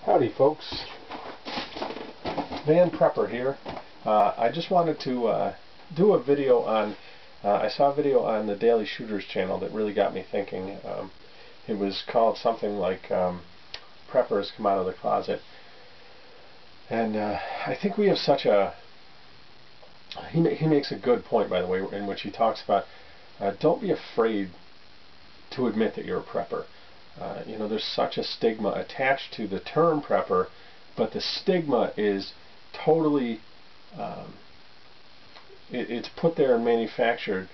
Howdy folks, Van Prepper here. I just wanted to do a video on, I saw a video on the Daily Shooters channel that really got me thinking. It was called something like Preppers Come Out of the Closet. And I think we have such a, he makes a good point, by the way, in which he talks about don't be afraid to admit that you're a prepper. You know, there's such a stigma attached to the term prepper, but the stigma is totally, it's put there and manufactured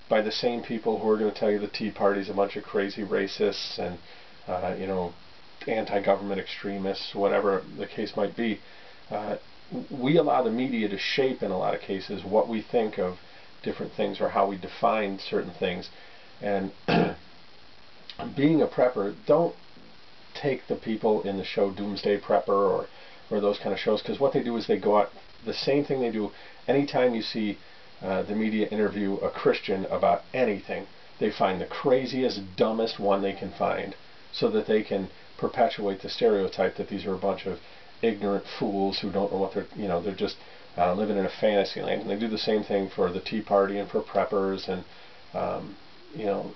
by the same people who are going to tell you the Tea Party's a bunch of crazy racists and, you know, anti-government extremists, whatever the case might be. We allow the media to shape, in a lot of cases, what we think of different things or how we define certain things. And being a prepper, don't take the people in the show Doomsday Prepper or those kind of shows, because what they do is they go out, the same thing they do anytime you see the media interview a Christian about anything. They find the craziest, dumbest one they can find so that they can perpetuate the stereotype that these are a bunch of ignorant fools who don't know what they're, you know, they're just living in a fantasy land. And they do the same thing for the Tea Party and for preppers, and you know,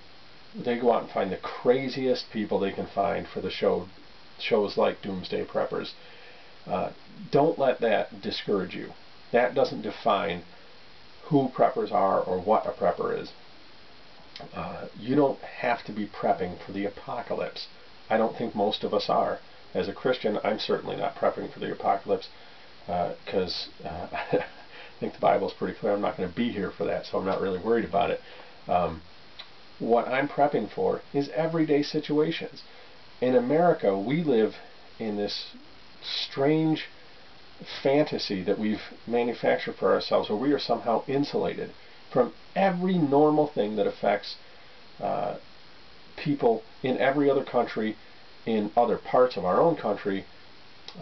they go out and find the craziest people they can find for the shows like Doomsday Preppers. Don't let that discourage you. That doesn't define who preppers are or what a prepper is. You don't have to be prepping for the apocalypse. I don't think most of us are. As a Christian, I'm certainly not prepping for the apocalypse because I think the Bible's pretty clear. I'm not going to be here for that, so I'm not really worried about it. What I'm prepping for is everyday situations. In America, we live in this strange fantasy that we've manufactured for ourselves, where we are somehow insulated from every normal thing that affects people in every other country, in other parts of our own country,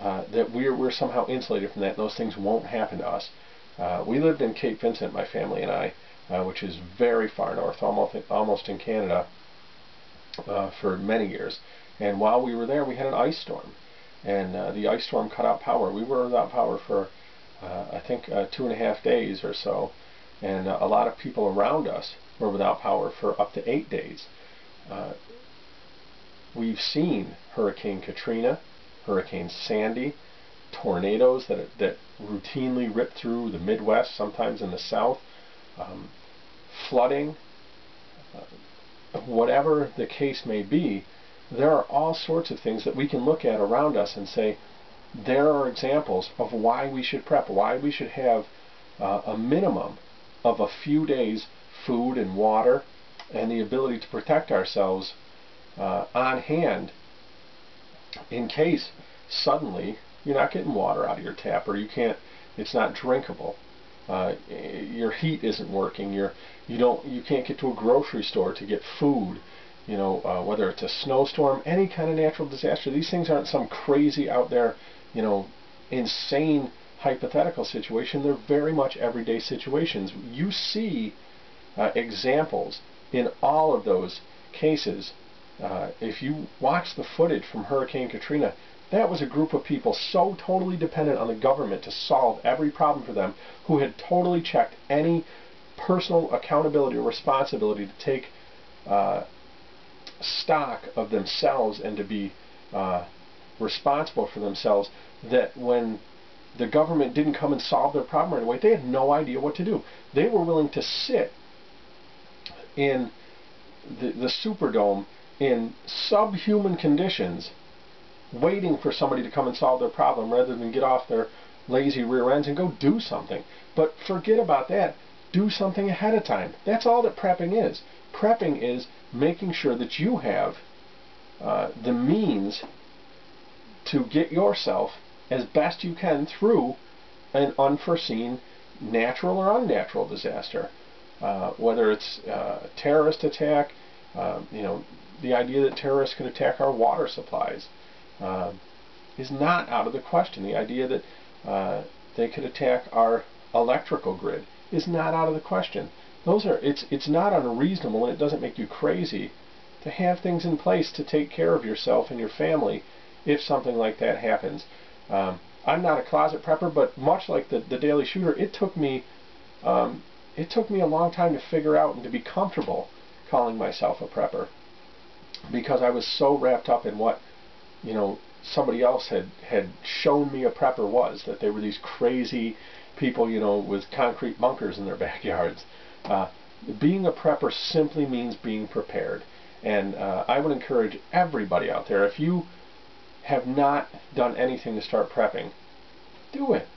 that we're somehow insulated from that, and those things won't happen to us. We lived in Cape Vincent, my family and I, which is very far north, almost in Canada, for many years. And while we were there, we had an ice storm. And the ice storm cut out power. We were without power for, I think, 2.5 days or so. And a lot of people around us were without power for up to 8 days. We've seen Hurricane Katrina, Hurricane Sandy, tornadoes that routinely rip through the Midwest, sometimes in the South. Flooding, whatever the case may be, there are all sorts of things that we can look at around us and say, there are examples of why we should prep, why we should have a minimum of a few days food and water and the ability to protect ourselves on hand in case suddenly you're not getting water out of your tap, or you can't, it's not drinkable. Your heat isn't working. You can't get to a grocery store to get food. You know, whether it's a snowstorm, any kind of natural disaster. These things aren't some crazy out there, you know, insane hypothetical situation. They're very much everyday situations. You see examples in all of those cases. If you watch the footage from Hurricane Katrina, that was a group of people so totally dependent on the government to solve every problem for them, who had totally checked any personal accountability or responsibility to take stock of themselves and to be responsible for themselves, that when the government didn't come and solve their problem right away, they had no idea what to do. They were willing to sit in the Superdome in subhuman conditions, waiting for somebody to come and solve their problem rather than get off their lazy rear ends and go do something. But forget about that. Do something ahead of time. That's all that prepping is. Prepping is making sure that you have the means to get yourself as best you can through an unforeseen natural or unnatural disaster. Whether it's a terrorist attack, you know, the idea that terrorists could attack our water supplies is not out of the question. The idea that they could attack our electrical grid is not out of the question. It's not unreasonable, and it doesn't make you crazy to have things in place to take care of yourself and your family if something like that happens. I'm not a closet prepper, but much like the daily shooter, it took me a long time to figure out and to be comfortable calling myself a prepper, because I was so wrapped up in what, you know, somebody else had shown me a prepper was, that they were these crazy people, you know, with concrete bunkers in their backyards. Being a prepper simply means being prepared. And I would encourage everybody out there, if you have not done anything to start prepping, do it.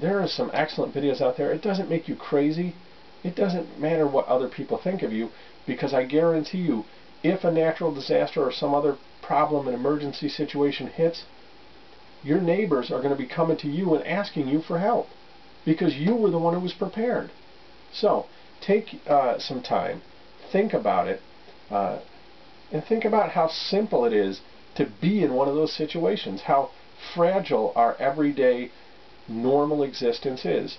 There are some excellent videos out there. It doesn't make you crazy. It doesn't matter what other people think of you, because I guarantee you, if a natural disaster or some other problem, an emergency situation hits, your neighbors are going to be coming to you and asking you for help, because you were the one who was prepared. So take some time, think about it, and think about how simple it is to be in one of those situations, how fragile our everyday normal existence is,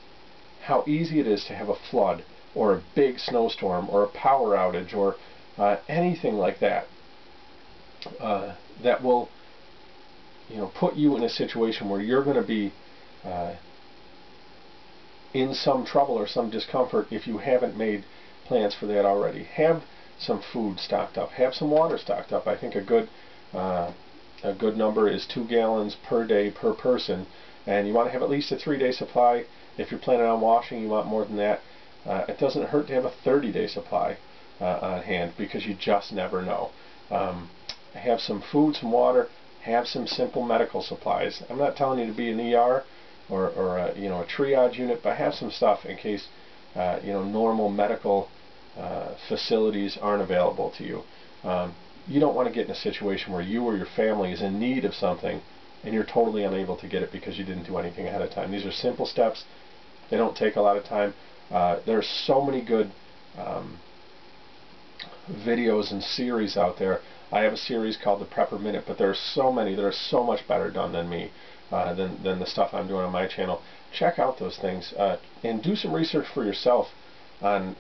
how easy it is to have a flood or a big snowstorm or a power outage or anything like that that will, you know, put you in a situation where you're going to be in some trouble or some discomfort if you haven't made plans for that already. Have some food stocked up. Have some water stocked up. I think a good number is 2 gallons per day per person, and you want to have at least a 3-day supply. If you're planning on washing, you want more than that. It doesn't hurt to have a 30-day supply on hand, because you just never know. Have some food, some water, have some simple medical supplies. I'm not telling you to be an ER or a, you know, a triage unit, but have some stuff in case you know, normal medical facilities aren't available to you. You don't want to get in a situation where you or your family is in need of something and you're totally unable to get it because you didn't do anything ahead of time. These are simple steps. They don't take a lot of time. There are so many good videos and series out there. I have a series called The Prepper Minute, but there are so many that are so much better done than me, than the stuff I'm doing on my channel. Check out those things and do some research for yourself on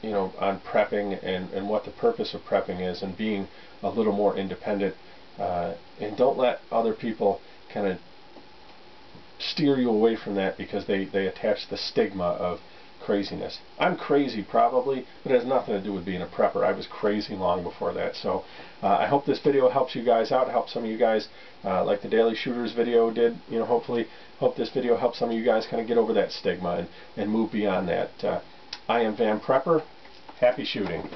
you know, on prepping and what the purpose of prepping is, and being a little more independent. And don't let other people kind of steer you away from that, because they attach the stigma of craziness. I'm crazy probably, but it has nothing to do with being a prepper. I was crazy long before that. So I hope this video helps you guys out, helps some of you guys like the Daily Shooters video did. You know, hopefully, hope this video helps some of you guys kind of get over that stigma and move beyond that. I am Van Prepper. Happy shooting.